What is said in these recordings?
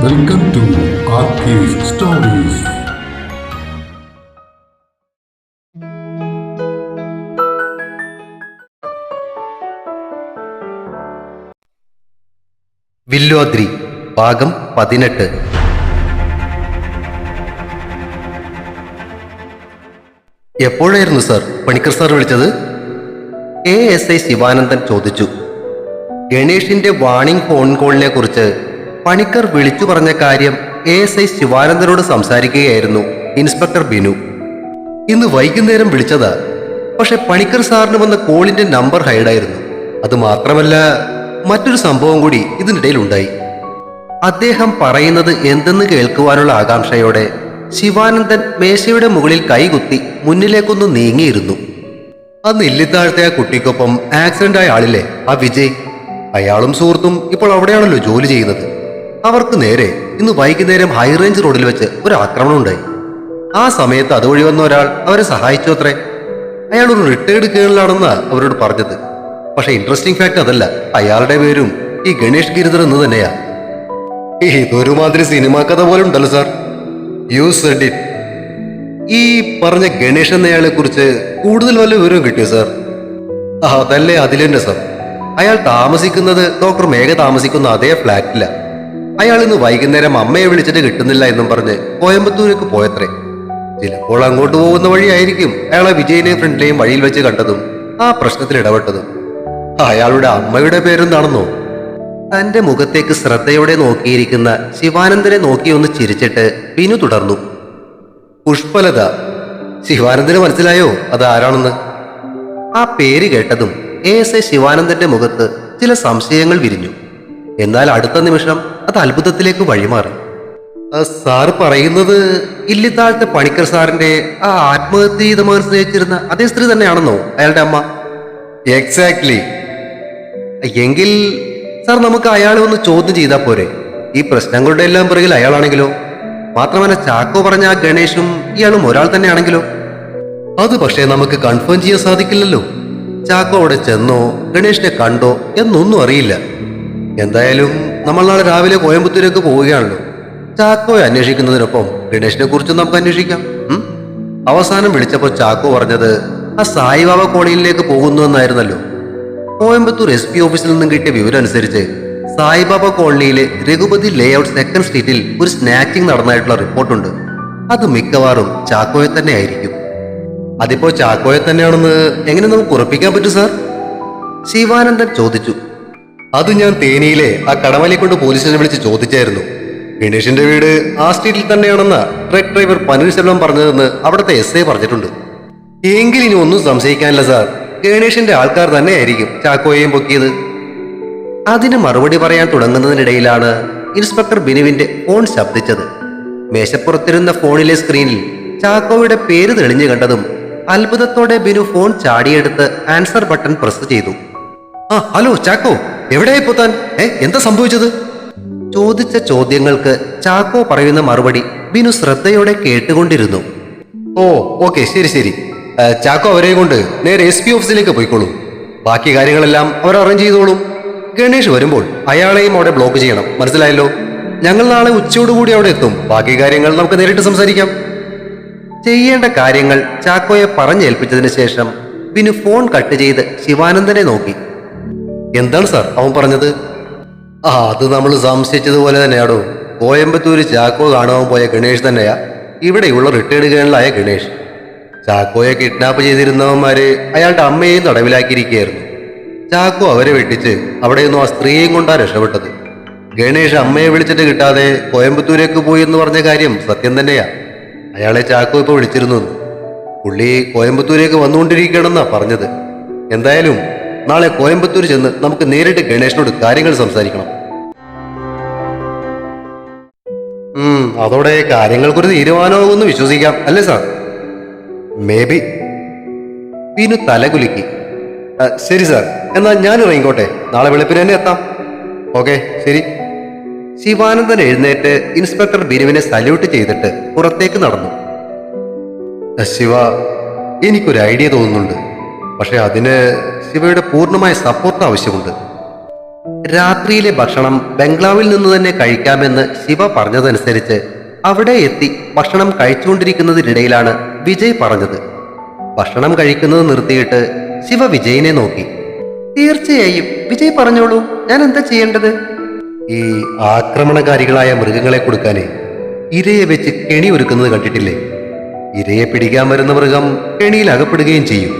Welcome to ആർക്കേസ് stories. വില്ലോദ്രി ഭാഗം 18. എപ്പോഴായിരുന്നു സാർ പണിക്കർ സാർ വിളിച്ചത്? ASI ശിവാനന്ദൻ ചോദിച്ചു. ഗണേഷിന്റെ വാണിംഗ് ഫോൺ കോളിനെ കുറിച്ച് പണിക്കർ വിളിച്ചു പറഞ്ഞ കാര്യം ASI ശിവാനന്ദനോട് സംസാരിക്കുകയായിരുന്നു ഇൻസ്പെക്ടർ ബിനു. ഇന്ന് വൈകുന്നേരം വിളിച്ചതാ. പക്ഷെ പണിക്കർ സാറിന് വന്ന കോളിന്റെ നമ്പർ ഹൈഡായിരുന്നു. അത് മാത്രമല്ല, മറ്റൊരു സംഭവം കൂടി ഇതിനിടയിൽ ഉണ്ടായി. അദ്ദേഹം പറയുന്നത് എന്തെന്ന് കേൾക്കുവാനുള്ള ആകാംക്ഷയോടെ ശിവാനന്ദൻ മേശയുടെ മുകളിൽ കൈകുത്തി മുന്നിലേക്കൊന്ന് നീങ്ങിയിരുന്നു. അന്ന് ഇല്ലിത്താഴത്തെ ആ കുട്ടിക്കൊപ്പം ആക്സിഡന്റ് ആയ ആളില്ലേ, ആ വിജയ്, അയാളും സുഹൃത്തും ഇപ്പോൾ അവിടെയാണല്ലോ ജോലി ചെയ്യുന്നത്. അവർക്ക് നേരെ ഇന്ന് വൈകുന്നേരം ഹൈറേഞ്ച് റോഡിൽ വെച്ച് ഒരു ആക്രമണം ഉണ്ടായി. ആ സമയത്ത് അതുവഴി വന്ന ഒരാൾ അവരെ സഹായിച്ചു അത്രേ. അയാൾ ഒരു റിട്ടയർഡ് കേണലാണെന്നാ അവരോട് പറഞ്ഞത്. പക്ഷെ ഇൻട്രസ്റ്റിംഗ് ഫാക്ട് അതല്ല, അയാളുടെ പേരും ഈ ഗണേഷ് ഗിരിധർ എന്ന് തന്നെയാ. ഇതൊരുമാതിരി സിനിമാ കഥ പോലെ ഉണ്ടല്ലോ സാർ. You said it. ഈ പറഞ്ഞ ഗണേഷ് എന്നയാളെ കുറിച്ച് കൂടുതൽ വല്ല വിവരവും കിട്ടിയോ സാർ? അതല്ലേ അതിലെന്നെ സാർ. അയാൾ താമസിക്കുന്നത് ഡോക്ടർ മേഘ താമസിക്കുന്ന അതേ ഫ്ലാറ്റില. അയാൾ ഇന്ന് വൈകുന്നേരം അമ്മയെ വിളിച്ചിട്ട് കിട്ടുന്നില്ല എന്നും പറഞ്ഞ് കോയമ്പത്തൂരേക്ക് പോയത്രേ. ചിലപ്പോൾ അങ്ങോട്ട് പോകുന്ന വഴിയായിരിക്കും അയാളെ വിജയനെ ഫ്രണ്ടിലെയും വഴിയിൽ വെച്ച് കണ്ടതും ആ പ്രശ്നത്തിൽ ഇടപെട്ടതും. അയാളുടെ അമ്മയുടെ പേരെന്താണെന്നോ? തന്റെ മുഖത്തേക്ക് ശ്രദ്ധയോടെ നോക്കിയിരിക്കുന്ന ശിവാനന്ദനെ നോക്കി ഒന്ന് ചിരിച്ചിട്ട് ബിനു തുടർന്നു. പുഷ്പലത. ശിവാനന്ദന് മനസ്സിലായോ അത് ആരാണെന്ന്? ആ പേര് കേട്ടതും ASI ശിവാനന്ദന്റെ മുഖത്ത് ചില സംശയങ്ങൾ വിരിഞ്ഞു. എന്നാൽ അടുത്ത നിമിഷം അത് അത്ഭുതത്തിലേക്ക് വഴിമാറി. സാറ് പറയുന്നത് ഇല്ലിത്താഴത്തെ പണിക്കർ സാറിന്റെ ആ ആത്മഹത്യ ചെയ്ത മകൻ സ്നേഹിച്ചിരുന്ന അതേ സ്ത്രീ തന്നെയാണെന്നോ അയാളുടെ അമ്മ? എക്സാക്ട്ലി. എങ്കിൽ സാർ നമുക്ക് അയാളെ ഒന്ന് ചോദ്യം ചെയ്താൽ പോരെ? ഈ പ്രശ്നങ്ങളുടെ എല്ലാം പിറകിൽ അയാളാണെങ്കിലോ? മാത്രമല്ല, ചാക്കോ പറഞ്ഞ ആ ഗണേഷും ഇയാളും ഒരാൾ തന്നെയാണെങ്കിലോ? അത് പക്ഷേ നമുക്ക് കൺഫേം ചെയ്യാൻ സാധിക്കില്ലല്ലോ. ചാക്കോ അവിടെ ചെന്നോ ഗണേഷിനെ കണ്ടോ എന്നൊന്നും അറിയില്ല. എന്തായാലും നമ്മൾ നാളെ രാവിലെ കോയമ്പത്തൂരേക്ക് പോവുകയാണല്ലോ. ചാക്കോയെ അന്വേഷിക്കുന്നതിനൊപ്പം ഗണേഷിനെ കുറിച്ചും നമുക്ക് അന്വേഷിക്കാം. അവസാനം വിളിച്ചപ്പോൾ ചാക്കോ പറഞ്ഞത് ആ സായിബാബ കോളനിയിലേക്ക് പോകുന്നു എന്നായിരുന്നല്ലോ. കോയമ്പത്തൂർ SP ഓഫീസിൽ നിന്നും കിട്ടിയ വിവരം അനുസരിച്ച് സായിബാബ കോളനിയിലെ രഘുപതി ലേഔട്ട് സെക്കൻഡ് സ്ട്രീറ്റിൽ ഒരു സ്നാച്ചിങ് നടന്നതായിട്ടുള്ള റിപ്പോർട്ടുണ്ട്. അത് മിക്കവാറും ചാക്കോയെ തന്നെ ആയിരിക്കും. അതിപ്പോ ചാക്കോയെ തന്നെയാണെന്ന് എങ്ങനെ നമുക്ക് ഉറപ്പിക്കാൻ പറ്റും സാർ? ശിവാനന്ദൻ ചോദിച്ചു. അത് ഞാൻ തേനിയിലെ ആ കടമലയെ കൊണ്ട് പോലീസ് സ്റ്റേഷനിൽ വിളിച്ച് ചോദിച്ചായിരുന്നു. ഗണേഷിന്റെ വീട് ആ സ്ട്രീറ്റിൽ തന്നെയാണെന്ന ട്രക്ക് ഡ്രൈവർ പനീർശെൽവം പറഞ്ഞതെന്ന് അവിടുത്തെ SI പറഞ്ഞിട്ടുണ്ട്. എങ്കിൽ ഇനി ഒന്നും സംശയിക്കാനില്ല സാർ. ഗണേഷിന്റെ ആൾക്കാർ തന്നെയായിരിക്കും ചാക്കോയെയും പൊക്കിയത്. അതിന് മറുപടി പറയാൻ തുടങ്ങുന്നതിനിടയിലാണ് ഇൻസ്പെക്ടർ ബിനുവിന്റെ ഫോൺ ശബ്ദിച്ചത്. മേശപ്പുറത്തിരുന്ന ഫോണിലെ സ്ക്രീനിൽ ചാക്കോയുടെ പേര് തെളിഞ്ഞു കണ്ടതും അത്ഭുതത്തോടെ ബിനു ഫോൺ ചാടിയെടുത്ത് ആൻസർ ബട്ടൺ പ്രസ് ചെയ്തു. ഹലോ ചാക്കോ, എവിടെയായിപ്പോ താൻ? എന്താ സംഭവിച്ചത്? ചോദിച്ച ചോദ്യങ്ങൾക്ക് ചാക്കോ പറയുന്ന മറുപടി ബിനു ശ്രദ്ധയോടെ കേട്ടുകൊണ്ടിരുന്നു. ഓക്കെ, ശരി ശരി. ചാക്കോ അവരെ കൊണ്ട് നേരെ SP ഓഫീസിലേക്ക് പോയിക്കോളൂ. ബാക്കി കാര്യങ്ങളെല്ലാം അവർ അറേഞ്ച് ചെയ്തോളും. ഗണേഷ് വരുമ്പോൾ അയാളെയും അവിടെ ബ്ലോക്ക് ചെയ്യണം, മനസ്സിലായല്ലോ? ഞങ്ങൾ നാളെ ഉച്ചയോടുകൂടി അവിടെ എത്തും. ബാക്കി കാര്യങ്ങൾ നമുക്ക് നേരിട്ട് സംസാരിക്കാം. ചെയ്യേണ്ട കാര്യങ്ങൾ ചാക്കോയെ പറഞ്ഞേൽപ്പിച്ചതിന് ശേഷം ബിനു ഫോൺ കട്ട് ചെയ്ത് ശിവാനന്ദനെ നോക്കി. എന്താണ് സാർ അവൻ പറഞ്ഞത്? അത് നമ്മൾ സംശയിച്ചതുപോലെ തന്നെയാണോ. കോയമ്പത്തൂര് ചാക്കോ കാണുവാൻ പോയ ഗണേഷ് തന്നെയാ ഇവിടെയുള്ള റിട്ടയർഡ് കേണലായ ഗണേഷ്. ചാക്കോയെ കിഡ്നാപ്പ് ചെയ്തിരുന്നവന്മാര് അയാളുടെ അമ്മയെയും തടവിലാക്കിയിരിക്കുകയായിരുന്നു. ചാക്കോ അവരെ വെട്ടിച്ച് അവിടെ നിന്നും ആ സ്ത്രീയെയും കൊണ്ടാ രക്ഷപ്പെട്ടത്. ഗണേഷ് അമ്മയെ വിളിച്ചിട്ട് കിട്ടാതെ കോയമ്പത്തൂരേക്ക് പോയി എന്ന് പറഞ്ഞ കാര്യം സത്യം തന്നെയാ. അയാളെ ചാക്കോ ഇപ്പൊ വിളിച്ചിരുന്നു. പുള്ളി കോയമ്പത്തൂരേക്ക് വന്നുകൊണ്ടിരിക്കണമെന്നാ പറഞ്ഞത്. എന്തായാലും നാളെ കോയമ്പത്തൂർ ചെന്ന് നമുക്ക് നേരിട്ട് ഗണേഷിനോട് കാര്യങ്ങൾ സംസാരിക്കണം. അതോടെ കാര്യങ്ങൾക്കൊരു തീരുമാനമാകുമെന്ന് വിശ്വസിക്കാം, അല്ലേ സാർ? Maybe. ബിനു തലകുലുക്കി. ശരി സാർ, എന്നാൽ ഞാൻ ഇറങ്ങിക്കോട്ടെ. നാളെ വെളുപ്പിന് തന്നെ എത്താം. ഓക്കെ, ശരി. ശിവാനന്ദൻ എഴുന്നേറ്റ് ഇൻസ്പെക്ടർ ബിനുവിനെ സല്യൂട്ട് ചെയ്തിട്ട് പുറത്തേക്ക് നടന്നു. ശിവ, എനിക്കൊരു ഐഡിയ തോന്നുന്നുണ്ട്. പക്ഷെ അതിന് ശിവയുടെ പൂർണ്ണമായ സപ്പോർട്ട് ആവശ്യമുണ്ട്. രാത്രിയിലെ ഭക്ഷണം ബംഗ്ലാവിൽ നിന്ന് തന്നെ കഴിക്കാമെന്ന് ശിവ പറഞ്ഞതനുസരിച്ച് അവിടെ എത്തി ഭക്ഷണം കഴിച്ചുകൊണ്ടിരിക്കുന്നതിനിടയിലാണ് വിജയ് പറഞ്ഞത്. ഭക്ഷണം കഴിക്കുന്നത് നിർത്തിയിട്ട് ശിവ വിജയിനെ നോക്കി. തീർച്ചയായും വിജയ് പറഞ്ഞോളൂ, ഞാൻ എന്താ ചെയ്യേണ്ടത്? ഈ ആക്രമണകാരികളായ മൃഗങ്ങളെ കൊടുക്കാനേ ഇരയെ വെച്ച് കെണി ഒരുക്കുന്നത് കണ്ടിട്ടില്ലേ? ഇരയെ പിടിക്കാൻ വരുന്ന മൃഗം കെണിയിൽ അകപ്പെടുകയും ചെയ്യും.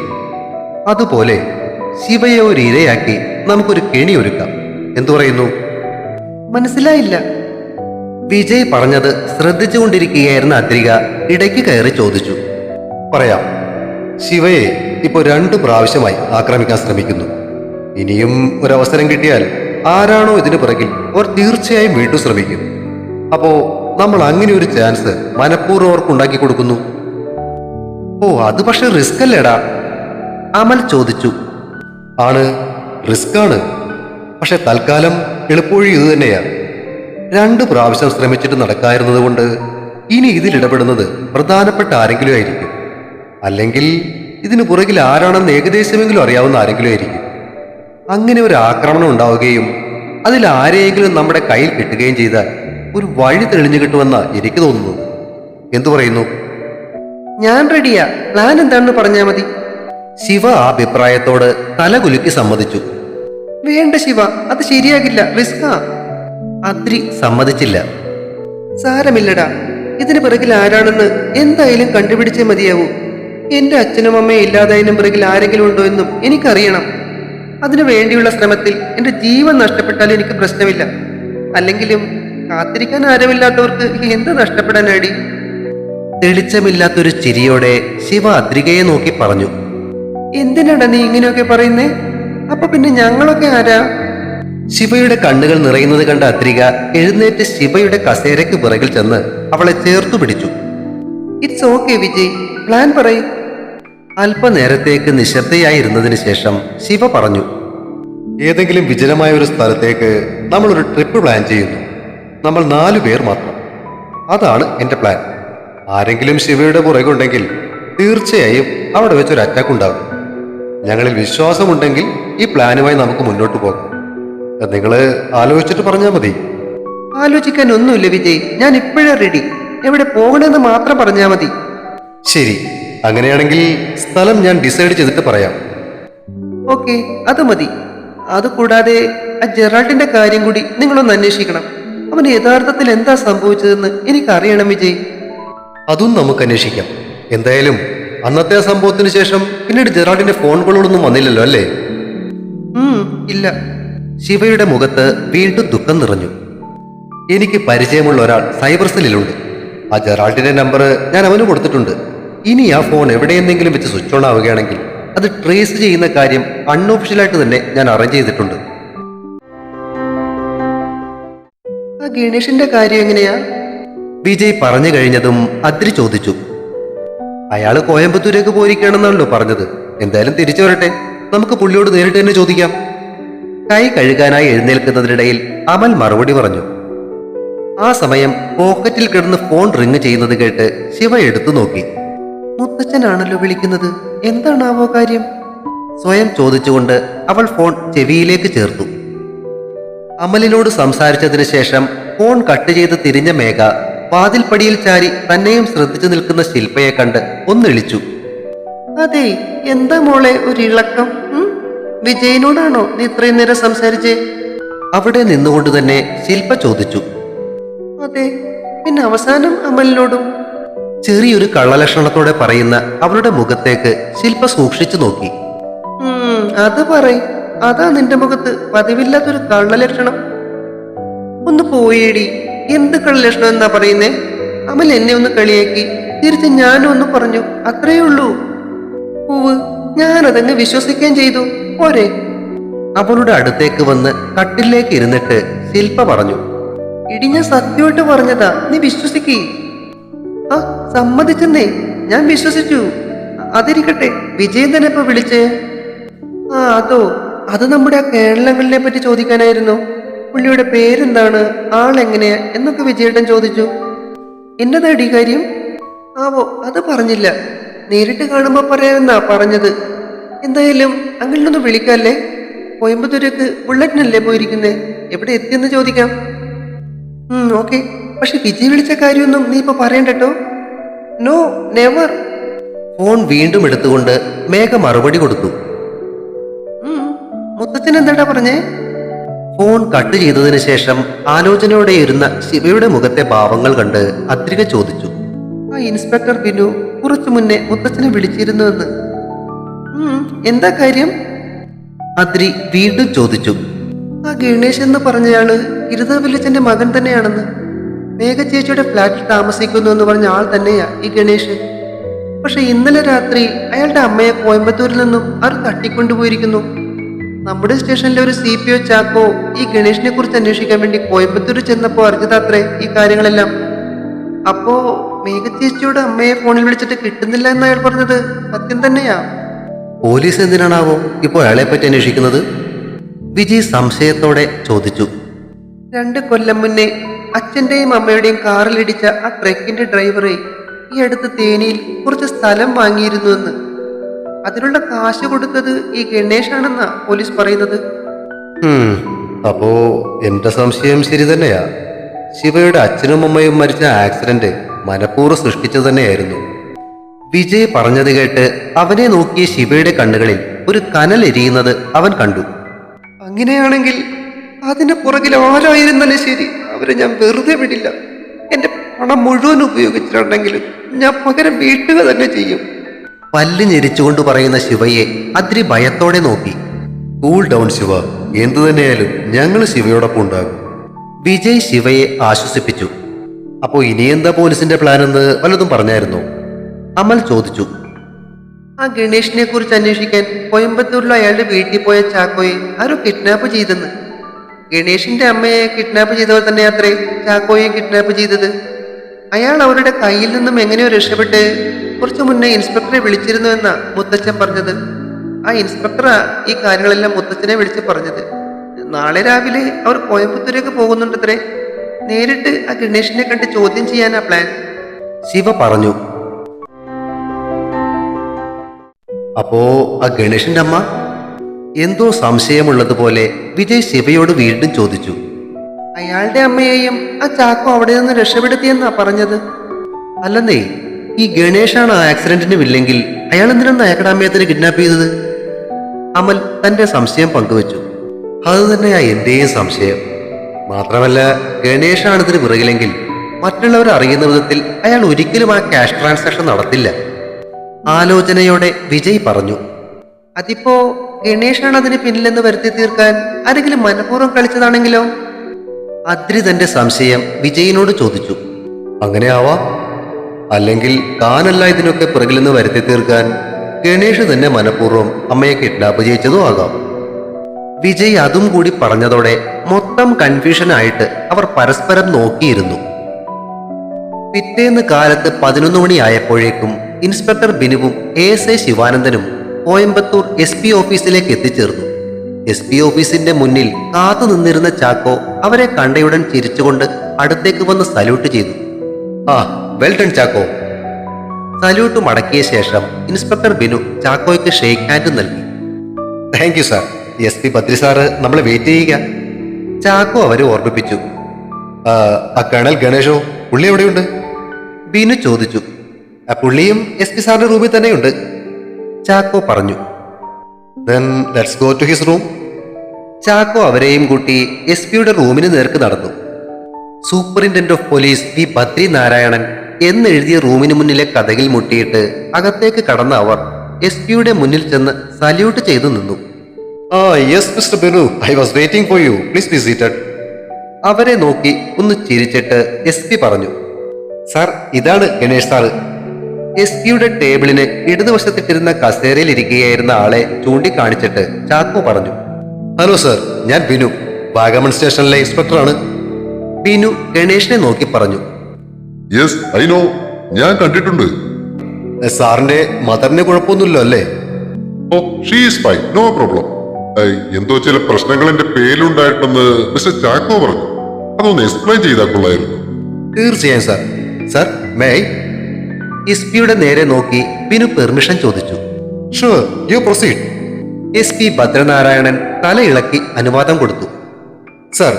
അതുപോലെ ശിവയെ ഒരു ഇരയാക്കി നമുക്കൊരു കെണി ഒരുക്കാം. എന്തു പറയുന്നു? മനസ്സിലായില്ല. വിജയ് പറഞ്ഞത് ശ്രദ്ധിച്ചുകൊണ്ടിരിക്കുകയായിരുന്ന അദ്രിക ഇടയ്ക്ക് കയറി ചോദിച്ചു. പറയാം. ശിവയെ ഇപ്പൊ 2 പ്രാവശ്യമായി ആക്രമിക്കാൻ ശ്രമിക്കുന്നു. ഇനിയും ഒരവസരം കിട്ടിയാൽ ആരാണോ ഇതിനു പിറകിൽ അവർ തീർച്ചയായും വീണ്ടും ശ്രമിക്കും. അപ്പോ നമ്മൾ അങ്ങനെ ഒരു ചാൻസ് മനഃപൂർവ്വം അവർക്ക് ഉണ്ടാക്കി കൊടുക്കുന്നു. ഓ, അത് പക്ഷെ റിസ്ക് അല്ലേടാ? അമൽ ചോദിച്ചു. ആണ്, റിസ്ക് ആണ്. പക്ഷെ തൽക്കാലം എളുപ്പവഴി ഇത് തന്നെയാ. 2 പ്രാവശ്യം ശ്രമിച്ചിട്ട് നടക്കാതിരുന്നത് കൊണ്ട് ഇനി ഇതിൽ ഇടപെടുന്നത് പ്രധാനപ്പെട്ട ആരെങ്കിലും ആയിരിക്കും. അല്ലെങ്കിൽ ഇതിനു പുറകിൽ ആരാണെന്ന് ഏകദേശമെങ്കിലും അറിയാവുന്ന ആരെങ്കിലും ആയിരിക്കും. അങ്ങനെ ഒരു ആക്രമണം ഉണ്ടാവുകയും അതിൽ ആരെയെങ്കിലും നമ്മുടെ കയ്യിൽ കിട്ടുകയും ചെയ്താൽ ഒരു വഴി തെളിഞ്ഞു കിട്ടുമെന്നാ എനിക്ക് തോന്നുന്നു. എന്തു പറയുന്നു? ഞാൻ റെഡിയാ. പ്ലാൻ എന്താണെന്ന് പറഞ്ഞാൽ മതി. ശിവ ആ അഭിപ്രായത്തോട് തലകുലുക്കി സമ്മതിച്ചു. വേണ്ട ശിവ, അത് ശരിയാകില്ല, റിസ്കാ. അദ്രി സമ്മതിച്ചില്ല. സാരമില്ലടാ, ഇതിന് പിറകിൽ ആരാണെന്ന് എന്തായാലും കണ്ടുപിടിച്ചേ മതിയാവൂ. എന്റെ അച്ഛനും അമ്മയും ഇല്ലാതായതിനും പിറകിൽ ആരെങ്കിലും ഉണ്ടോ എന്നും എനിക്കറിയണം. അതിനു വേണ്ടിയുള്ള ശ്രമത്തിൽ എന്റെ ജീവൻ നഷ്ടപ്പെട്ടാലും എനിക്ക് പ്രശ്നമില്ല. അല്ലെങ്കിലും കാത്തിരിക്കാൻ ആരുമില്ലാത്തവർക്ക് എന്ത് നഷ്ടപ്പെടാനാടി? തെളിച്ചമില്ലാത്തൊരു ചിരിയോടെ ശിവ അദ്രികയെ നോക്കി പറഞ്ഞു. എന്തിനാടാ നീ ഇങ്ങനെയൊക്കെ പറയുന്നേ? അപ്പൊ പിന്നെ ഞങ്ങളൊക്കെ ആരാ? ശിവയുടെ കണ്ണുകൾ നിറയുന്നത് കണ്ട അദ്രിക എഴുന്നേറ്റ് ശിവയുടെ കസേരയ്ക്ക് പിറകിൽ ചെന്ന് അവളെ ചേർത്തു പിടിച്ചു. ഇറ്റ്സ് ഓക്കെ വിജയ്, പ്ലാൻ പറയ്. അല്പനേരത്തേക്ക് നിശബ്ദയായിരുന്നതിന് ശേഷം ശിവ പറഞ്ഞു. ഏതെങ്കിലും വിജനമായ ഒരു സ്ഥലത്തേക്ക് നമ്മളൊരു ട്രിപ്പ് പ്ലാൻ ചെയ്യുന്നു. നമ്മൾ 4 പേർ മാത്രം. അതാണ് എന്റെ പ്ലാൻ. ആരെങ്കിലും ശിവയുടെ പുറകുണ്ടെങ്കിൽ തീർച്ചയായും അവിടെ വെച്ചൊരു അറ്റാക്ക് ഉണ്ടാകും. ഞങ്ങളിൽ വിശ്വാസമുണ്ടെങ്കിൽ ഈ പ്ലാനുമായി നമുക്ക് മുന്നോട്ട് പോകാം. നിങ്ങള് ആലോചിച്ചിട്ട് പറഞ്ഞാൽ മതി. ആലോചിക്കാൻ ഒന്നുമില്ല വിജയ്, ഞാൻ ഇപ്പോഴേ റെഡി. എവിടെ പോകണമെന്ന് മാത്രം പറഞ്ഞാൽ മതി. ശരി, അങ്ങനെയാണെങ്കിൽ സ്ഥലം ഞാൻ ഡിസൈഡ് ചെയ്തിട്ട് പറയാം. ഓക്കെ, അത് മതി. അതുകൂടാതെ ആ ജെറാൾഡിന്റെ കാര്യം കൂടി നിങ്ങളൊന്ന് അന്വേഷിക്കണം. അവന് യഥാർത്ഥത്തിൽ എന്താ സംഭവിച്ചതെന്ന് എനിക്കറിയണം വിജയ്. അതും നമുക്ക് അന്വേഷിക്കാം. എന്തായാലും അന്നത്തെ ആ സംഭവത്തിന് ശേഷം പിന്നീട് ജെറാൾഡിന്റെ ഫോൺ കോളുകളൊന്നും വന്നില്ലല്ലോ അല്ലേ? ഇല്ല. ശിവയുടെ മുഖത്ത് വീണ്ടും ദുഃഖം നിറഞ്ഞു. എനിക്ക് പരിചയമുള്ള ഒരാൾ സൈബർ സെല്ലിലുണ്ട്. ആ ജെറാൾഡിന്റെ നമ്പർ ഞാൻ അവന് കൊടുത്തിട്ടുണ്ട്. ഇനി ആ ഫോൺ എവിടെയെന്തെങ്കിലും വെച്ച് സ്വിച്ച് ഓൺ ആവുകയാണെങ്കിൽ അത് ട്രേസ് ചെയ്യുന്ന കാര്യം അൺഒഫീഷ്യലായിട്ട് തന്നെ ഞാൻ അറേഞ്ച് ചെയ്തിട്ടുണ്ട്. ആ ഗണേഷിന്റെ കാര്യം എങ്ങനെയാ? വിജയ് പറഞ്ഞു കഴിഞ്ഞതും അദ്രി ചോദിച്ചു. അയാള് കോയമ്പത്തൂരേക്ക് പോയിരിക്കണമെന്നാണല്ലോ പറഞ്ഞത്. എന്തായാലും തിരിച്ചു വരട്ടെ, നമുക്ക് പുള്ളിയോട് നേരിട്ട് തന്നെ ചോദിക്കാം. കൈ കഴുകാനായി എഴുന്നേൽക്കുന്നതിനിടയിൽ അമൽ മറുപടി പറഞ്ഞു. ആ സമയം പോക്കറ്റിൽ കിടന്ന് ഫോൺ റിങ് ചെയ്യുന്നത് കേട്ട് ശിവ എടുത്തു നോക്കി. മുത്തച്ഛനാണല്ലോ വിളിക്കുന്നത്, എന്താണാവോ കാര്യം? സ്വയം ചോദിച്ചുകൊണ്ട് അവൾ ഫോൺ ചെവിയിലേക്ക് ചേർത്തു. അമലിനോട് സംസാരിച്ചതിന് ശേഷം ഫോൺ കട്ട് ചെയ്ത് തിരിഞ്ഞ മേഘ വാതിൽപ്പടിയിൽ ചാരി തന്നെയും ശ്രദ്ധിച്ചു നിൽക്കുന്ന ശില്പയെ കണ്ട് ഒന്നിളിച്ചു. അതെ, എന്താ മോളെ ഒരു ഇളക്കം? വിജയനോടാണോ നീ ഇത്രയും നേരം സംസാരിച്ചേ? അവിടെ നിന്നുകൊണ്ട് തന്നെ ശില്പ ചോദിച്ചു. അതെ, പിന്നെ അവസാനം അമലിനോടും. ചെറിയൊരു കള്ളലക്ഷണത്തോടെ പറയുന്ന അവളുടെ മുഖത്തേക്ക് ശില്പ സൂക്ഷിച്ചു നോക്കി. അത് പറയ്, അതാ നിന്റെ മുഖത്ത് പതിവില്ലാത്തൊരു കള്ളലക്ഷണം. ഒന്ന് പോയേടി, എന്ത് കള്ളലക്ഷണം എന്നാ പറയുന്നേ? അമൽ എന്നെ ഒന്ന് കളിയാക്കി, തിരിച്ച് ഞാനും ഒന്ന് പറഞ്ഞു, അത്രയേ ഉള്ളൂ. പൂവ്, ഞാനതങ്ങ് വിശ്വസിക്കുകയും ചെയ്തു, പോരെ? അവളുടെ അടുത്തേക്ക് വന്ന് കട്ടിലേക്ക് ഇരുന്നിട്ട് ശില്പ പറഞ്ഞു. ഇടി, ഞാൻ സത്യമായിട്ട് പറഞ്ഞതാ, നീ വിശ്വസിക്കേ. ആ, സമ്മതിച്ചെന്നേ, ഞാൻ വിശ്വസിച്ചു. അതിരിക്കട്ടെ, വിജയൻ തന്നെ ഇപ്പൊ വിളിച്ചേ? ആ, അതോ, അത് നമ്മുടെ ആ കേരളങ്ങളിനെ പറ്റി ചോദിക്കാനായിരുന്നു. പുള്ളിയുടെ പേരെന്താണ്, ആളെങ്ങനെയാ എന്നൊക്കെ വിജയേട്ടൻ ചോദിച്ചു. എന്നതാടി കാര്യം? ആവോ, അത് പറഞ്ഞില്ല. നേരിട്ട് കാണുമ്പോ പറയാമെന്നാ പറഞ്ഞത്. എന്തായാലും അങ്കിളിനൊന്ന് വിളിക്കാല്ലേ? കോയമ്പത്തൂരേക്ക് ബുള്ളറ്റിനല്ലേ പോയിരിക്കുന്നേ? എവിടെ എത്തിയെന്ന് ചോദിക്കാം. ഓക്കെ. പക്ഷെ വിജയ് വിളിച്ച കാര്യമൊന്നും നീ ഇപ്പൊ പറയണ്ടോ? No, never. ഫോൺ വീണ്ടും എടുത്തുകൊണ്ട് മേഘ മറുപടി കൊടുത്തു. മുത്തച്ഛൻ എന്താടാ പറഞ്ഞേ? ഫോൺ കട്ട് ചെയ്തതിന് ശേഷം ആലോചനയോടെ ഇരുന്ന ശിവയുടെ മുഖത്തെ ഭാവങ്ങൾ കണ്ട് അദ്രിക ചോദിച്ചു. ആ ഇൻസ്പെക്ടർ ബിനു കുറച്ചു മുന്നേ മുത്തച്ഛനെ വിളിച്ചിരുന്നുവെന്ന്. എന്താ കാര്യം? അദ്രി വീണ്ടും ചോദിച്ചു. ആ ഗണേഷ് എന്ന് പറഞ്ഞയാള് ഗിരിധ വില്ലിച്ചന്റെ മകൻ തന്നെയാണെന്ന്. മേഘ ചേച്ചിയുടെ ഫ്ലാറ്റിൽ താമസിക്കുന്നു എന്ന് പറഞ്ഞ ആൾ തന്നെയാ ഈ ഗണേഷ്. പക്ഷെ ഇന്നലെ രാത്രി അയാളുടെ അമ്മയെ കോയമ്പത്തൂരിൽ നിന്നും അവർ തട്ടിക്കൊണ്ടുപോയിരിക്കുന്നു. നമ്മുടെ സ്റ്റേഷനിലെ ഒരു CPO ചാക്കോ ഈ ഗണേഷിനെ കുറിച്ച് അന്വേഷിക്കാൻ വേണ്ടി കോയമ്പത്തൂർ ചെന്നപ്പോ അറിഞ്ഞതാത്രേ ഈ കാര്യങ്ങളെല്ലാം. അപ്പോ മേഘ ചേച്ചിയുടെ അമ്മയെ ഫോണിൽ വിളിച്ചിട്ട് കിട്ടുന്നില്ല എന്ന് അയാൾ പറഞ്ഞത് സത്യം തന്നെയാ? പോലീസ് എന്തിനാണാവോ ഇപ്പോൾ അയാളെ പറ്റി അന്വേഷിക്കുന്നത്? വിജയ് സംശയത്തോടെ ചോദിച്ചു. 2 കൊല്ലം മുന്നേ അച്ഛന്റെയും അമ്മയുടെയും കാറിലിടിച്ച ആ ട്രക്കിന്റെ ഡ്രൈവറെ ഈ അടുത്ത് തേനിയിൽ കുറച്ച് സ്ഥലം വാങ്ങിയിരുന്നുവെന്ന്. അതിനുള്ള കാശ് കൊടുത്തത് ഈ ഗണേഷാണെന്നാ പോലീസ് പറയുന്നത്. അപ്പോ എന്റെ സംശയം ശരി തന്നെയാ. ശിവയുടെ അച്ഛനും അമ്മയും മരിച്ച ആക്സിഡന്റ് മനഃപൂർവ്വം സൃഷ്ടിച്ചു തന്നെയായിരുന്നു. വിജയ് പറഞ്ഞത് കേട്ട് അവനെ നോക്കിയ ശിവയുടെ കണ്ണുകളിൽ ഒരു കനൽ എരിയുന്നത് അവൻ കണ്ടു. അങ്ങനെയാണെങ്കിൽ അതിന്റെ പുറകിൽ ആരായിരുന്നാലും ശരി, അവരെ ഞാൻ വെറുതെ വിടില്ല. എന്റെ പണം മുഴുവൻ ഉപയോഗിച്ചിട്ടുണ്ടെങ്കിലും ഞാൻ പകരം വീട്ടുക തന്നെ ചെയ്യും. പല്ല് ഞെരിച്ചുകൊണ്ട് പറയുന്ന ശിവയെ അദ്രി ഭയത്തോടെ നോക്കി. കൂൾ ഡൗൺ ശിവ, എന്തു തന്നെയായാലും ഞങ്ങൾ ശിവയോടൊപ്പം ഉണ്ടാകും. വിജയ് ശിവയെ ആശ്വസിപ്പിച്ചു. അപ്പോ ഇനിയെന്താ പോലീസിന്റെ പ്ലാൻ എന്ന് വല്ലതും പറഞ്ഞായിരുന്നോ? അമൽ ചോദിച്ചു. ആ ഗണേഷിനെ കുറിച്ച് അന്വേഷിക്കാൻ കോയമ്പത്തൂരിലെ അയാളുടെ വീട്ടിൽ പോയ ചാക്കോയെ ആരോ കിഡ്നാപ്പ് ചെയ്തെന്ന്. ഗണേഷിന്റെ അമ്മയെ കിഡ്നാപ്പ് ചെയ്തവർ തന്നെ അത്രേ ചാക്കോയെ കിഡ്നാപ്പ് ചെയ്തത്. അയാൾ അവരുടെ കയ്യിൽ നിന്നും എങ്ങനെയോ രക്ഷപ്പെട്ട് കുറച്ചു മുന്നേ ഇൻസ്പെക്ടറെ വിളിച്ചിരുന്നു എന്നാ മുത്തച്ഛൻ പറഞ്ഞത്. ആ ഇൻസ്പെക്ടറാ ഈ കാര്യങ്ങളെല്ലാം മുത്തച്ഛനെ വിളിച്ച് പറഞ്ഞത്. നാളെ രാവിലെ അവർ കോയമ്പത്തൂരേക്ക് പോകുന്നുണ്ടത്രേ. നേരിട്ട് ആ ഗണേഷിനെ കണ്ട് ചോദ്യം ചെയ്യാനാ പ്ലാൻ. ശിവ പറഞ്ഞു. അപ്പോ ആ ഗണേഷിന്റെ അമ്മ? എന്തോ സംശയമുള്ളതുപോലെ വിജയ് ശിവയോട് വീണ്ടും ചോദിച്ചു. അയാളുടെ അമ്മയെയും ആ ചാക്കോ അവിടെ നിന്ന് രക്ഷപ്പെടുത്തിയെന്നാ പറഞ്ഞത്. അല്ലെന്നേ, ഈ ഗണേഷാണ് ആ ആക്സിഡന്റിന് ഇല്ലെങ്കിൽ അയാൾ എന്തിനാണ് അയാളുടെ അമ്മയത്തിന് കിഡ്നാപ്പ് ചെയ്തത്? അമൽ തന്റെ സംശയം പങ്കുവച്ചു. അത് തന്നെയാ എന്റെയും സംശയം. മാത്രമല്ല, ഗണേഷാണ് ഇതിന് പിറകിലെങ്കിൽ മറ്റുള്ളവർ അറിയുന്ന വിധത്തിൽ അയാൾ ഒരിക്കലും ആ ക്യാഷ് ട്രാൻസാക്ഷൻ നടത്തില്ല. ആലോചനയോടെ വിജയ് പറഞ്ഞു. അതിപ്പോ ഗണേഷാണ് അതിന് പിന്നിലെന്ന് വരുത്തി തീർക്കാൻ ആരെങ്കിലും മനഃപൂർവ്വം കളിച്ചതാണെങ്കിലോ? അദ്രി തന്റെ സംശയം വിജയിനോട് ചോദിച്ചു. അങ്ങനെ ആവാം. അല്ലെങ്കിൽ താനല്ല ഇതിനൊക്കെ പിറകിലെന്ന് വരുത്തി തീർക്കാൻ ഗണേഷ് തന്നെ മനഃപൂർവ്വം അമ്മയെ കിഡ്നാപ്പ് ചെയ്യിച്ചതും ആകാം. വിജയ് അതും കൂടി പറഞ്ഞതോടെ മൊത്തം കൺഫ്യൂഷനായിട്ട് അവർ പരസ്പരം നോക്കിയിരുന്നു. പിറ്റേന്ന് കാലത്ത് 11 മണിയായപ്പോഴേക്കും ഇൻസ്പെക്ടർ ബിനുവും ASI ശിവാനന്ദനും കോയമ്പത്തൂർ SP ഓഫീസിലേക്ക് എത്തിച്ചേർന്നു. SP ഓഫീസിന്റെ മുന്നിൽ കാത്തു നിന്നിരുന്ന ചാക്കോ അവരെ കണ്ടയുടൻ ചിരിച്ചുകൊണ്ട് അടുത്തേക്ക് വന്ന് സല്യൂട്ട് ചെയ്തു. ആ, വെൽ ഡൺ ചാക്കോ. സല്യൂട്ട് മടക്കിയ ശേഷം ഇൻസ്പെക്ടർ ബിനു ചാക്കോയ്ക്ക് ഷേക്ക് ഹാൻഡ് നൽകി. Thank you sir. SP Badri sir നമ്മളെ വെയിറ്റ് ചെയ്യുക. ചാക്കോ അവരെ ഓർമ്മിപ്പിച്ചു. ആ കേണൽ ഗണേഷോ, പുള്ളി എവിടെയുണ്ട്? ബിനു ചോദിച്ചു. ആ പുള്ളിയും SP സാറിന്റെ റൂമിൽ തന്നെയുണ്ട്, ചാക്കോ പറഞ്ഞു. Then let's go to his room. Chacko അവരെയും കൂട്ടി SP-യുടെ റൂമിന് നേർക്ക് നടന്നു. Superintendent of police we Badri Narayanan എന്നെഴുതിയ റൂമിന് മുന്നിലെ കതകിൽ മുട്ടിയിട്ട് അകത്തേക്ക് കടന്ന അവർ SP-യുടെ മുന്നിൽ ചെന്ന് സല്യൂട്ട് ചെയ്തു നിന്നു. Yes mister Binu, I was waiting for you, please be seated. അവരെ നോക്കി ഒന്ന് ചിരിച്ചിട്ട് SP പറഞ്ഞു. സാർ, ഇതാണ് ഗണേഷ് സാറ്. SP-യുടെ ടേബിളിന് ഇടതുവശത്തിട്ടിരുന്ന കസേരയിൽ ഇരിക്കുകയായിരുന്ന ആളെ ചൂണ്ടിക്കാണിച്ചിട്ട് ചാക്കോ പറഞ്ഞു. ഹലോ സർ, ഞാൻ ബിനു, വാഗമൺ സ്റ്റേഷനിലെ ഇൻസ്പെക്ടറാണ്. ബിനു ഗണേഷിനെ നോക്കി പറഞ്ഞു. യെസ് ഐ നോ, ഞാൻ കണ്ടിട്ടുണ്ട്. സാറിന്റെ മദറിന് കുഴപ്പമൊന്നുമില്ലോ അല്ലേ? Oh, she is fine, no problem. എന്തോ ചില പ്രശ്നങ്ങൾ എന്റെ പേരിലുണ്ടായിട്ടെന്ന് മിസ്റ്റർ ചാക്കോ പറഞ്ഞു. അതൊന്ന് എക്സ്പ്ലെയിൻ ചെയ്താൽ കൊള്ളായിരുന്നു. തീർച്ചയായും സാർ. Sir, may I? SP-യുടെ നേരെ നോക്കി ബിനു പെർമിഷൻ ചോദിച്ചു. Sure, you proceed. SP Bhadranarayanan തലയിളക്കി അനുവാദം കൊടുത്തു. സർ,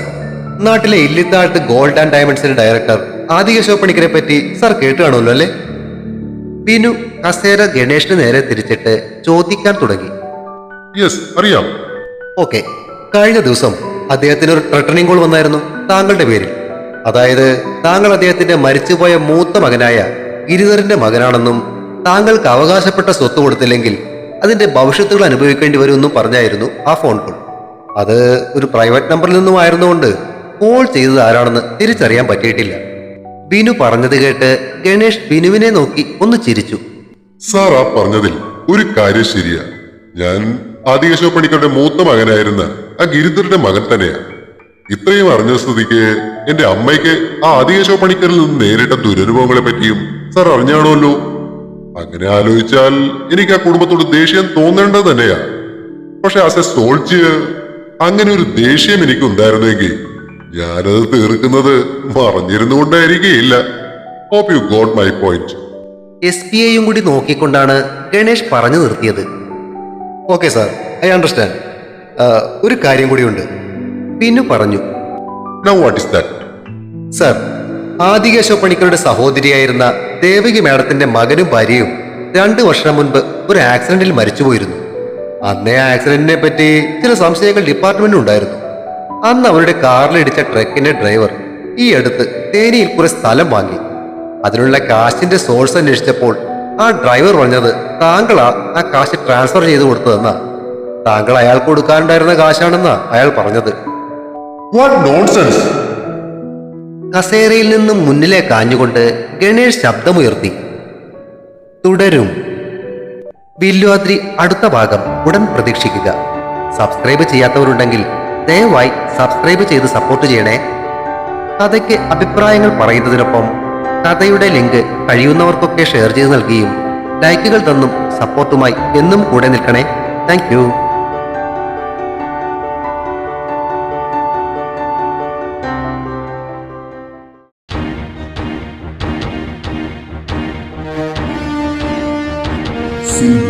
നാട്ടിലെ ഇല്ലിത്താഴത്ത് ഗോൾഡ് ആൻഡ് ഡയമണ്ട്സിന്റെ ഡയറക്ടർ ആദികേശവ പണിക്കരെ പറ്റി സർ കേട്ട് കാണുമല്ലോ അല്ലേ? ബിനു കസേര ഗണേഷിന് നേരെ തിരിച്ചിട്ട് ചോദിക്കാൻ തുടങ്ങി. യെസ്, അറിയാം. ഓക്കെ, കഴിഞ്ഞ ദിവസം അദ്ദേഹത്തിന് ഒരു റിട്ടേണിംഗ് കോൾ വന്നായിരുന്നു താങ്കളുടെ പേരിൽ. അതായത് താങ്കൾ അദ്ദേഹത്തിന്റെ മരിച്ചുപോയ മൂത്ത മകനായ ഗിരിധരന്റെ മകനാണെന്നും താങ്കൾക്ക് അവകാശപ്പെട്ട സ്വത്ത് കൊടുത്തില്ലെങ്കിൽ അതിന്റെ ഭവിഷ്യത്തുകൾ അനുഭവിക്കേണ്ടി വരുമെന്നും പറഞ്ഞായിരുന്നു ആ ഫോൺ കോൾ. അത് ഒരു പ്രൈവറ്റ് നമ്പറിൽ നിന്നും ആയിരുന്നുകൊണ്ട് കോൾ ചെയ്തത് ആരാണെന്ന് തിരിച്ചറിയാൻ പറ്റിയിട്ടില്ല. ബിനു പറഞ്ഞത് കേട്ട് ഗണേഷ് ബിനുവിനെ നോക്കി ഒന്ന് ചിരിച്ചു. സാർ ആ പറഞ്ഞതിൽ ഒരു കാര്യം ശരിയാ. ഞാൻ ആദികേശവ പണിക്കരുടെ മൂത്ത മകനായിരുന്ന ആ ഗിരിധരുടെ മകൻ തന്നെയാ. ഇത്രയും അറിഞ്ഞ സ്ഥിതിക്ക് എന്റെ അമ്മയ്ക്ക് ആ ആദികേശവ പണിക്കരിൽ നിന്ന് നേരിട്ട ദുരനുഭവങ്ങളെ പറ്റിയും സാർ അറിഞ്ഞാണല്ലോ. അങ്ങനെ ആലോചിച്ചാൽ എനിക്ക് ആ കുടുംബത്തോട് ദേഷ്യം തോന്നേണ്ടത് തന്നെയാ. പക്ഷെ ആസ് എ സോൾജിയർ അങ്ങനെ ഒരു ദേഷ്യം എനിക്ക് ഉണ്ടായിരുന്നെങ്കിൽ ഞാനത് തീർക്കുന്നത് മറഞ്ഞിരുന്നുകൊണ്ടായിരിക്കുകയില്ല. Hope you got my point. SPA യും കൂടി നോക്കിക്കൊണ്ടാണ് ഗണേഷ് പറഞ്ഞു നിർത്തിയത്. Okay sir, I understand. ഒരു കാര്യം കൂടിയുണ്ട്, ബിനു പറഞ്ഞു. Now what is that? Sir, Adikesava പണിക്കരുടെ സഹോദരിയായിരുന്ന ദേവകി മാഡത്തിന്റെ മകനും ഭാര്യയും 2 വർഷം മുൻപ് ഒരു ആക്സിഡന്റിൽ മരിച്ചുപോയിരുന്നു. അന്നേ ആക്സിഡന്റിനെ പറ്റി ചില സംശയങ്ങൾ ഡിപ്പാർട്ട്മെന്റിൽ ഉണ്ടായിരുന്നു. അന്ന് അവരുടെ കാറിലിടിച്ച ട്രക്കിന്റെ ഡ്രൈവർ ഈ അടുത്ത് തേനിയിൽ കുറെ സ്ഥലം വാങ്ങി. അതിനുള്ള കാശിന്റെ സോഴ്സ് അന്വേഷിച്ചപ്പോൾ ആ ഡ്രൈവർ പറഞ്ഞത് താങ്കളാ ആ കാശ് ട്രാൻസ്ഫർ ചെയ്ത് കൊടുത്തതെന്നാ. താങ്കൾ അയാൾക്ക് കൊടുക്കാനുണ്ടായിരുന്ന കാശാണെന്നാ അയാൾ പറഞ്ഞത്. What nonsense! കസേരയിൽ നിന്നും മുന്നിലേക്ക് ആഞ്ഞുകൊണ്ട് ഗണേഷ് ശബ്ദമുയർത്തി. തുടരും. വില്ലുവാദ്രി അടുത്ത ഭാഗം ഉടൻ പ്രതീക്ഷിക്കുക. സബ്സ്ക്രൈബ് ചെയ്യാത്തവരുണ്ടെങ്കിൽ ദയവായി സബ്സ്ക്രൈബ് ചെയ്ത് സപ്പോർട്ട് ചെയ്യണേ. കഥയ്ക്ക് അഭിപ്രായങ്ങൾ പറയുന്നതിനൊപ്പം കഥയുടെ ലിങ്ക് കഴിയുന്നവർക്കൊക്കെ ഷെയർ ചെയ്ത് നൽകുകയും ലൈക്കുകൾ തന്നും സപ്പോർട്ടുമായി എന്നും കൂടെ നിൽക്കണേ. Thank you. Sim.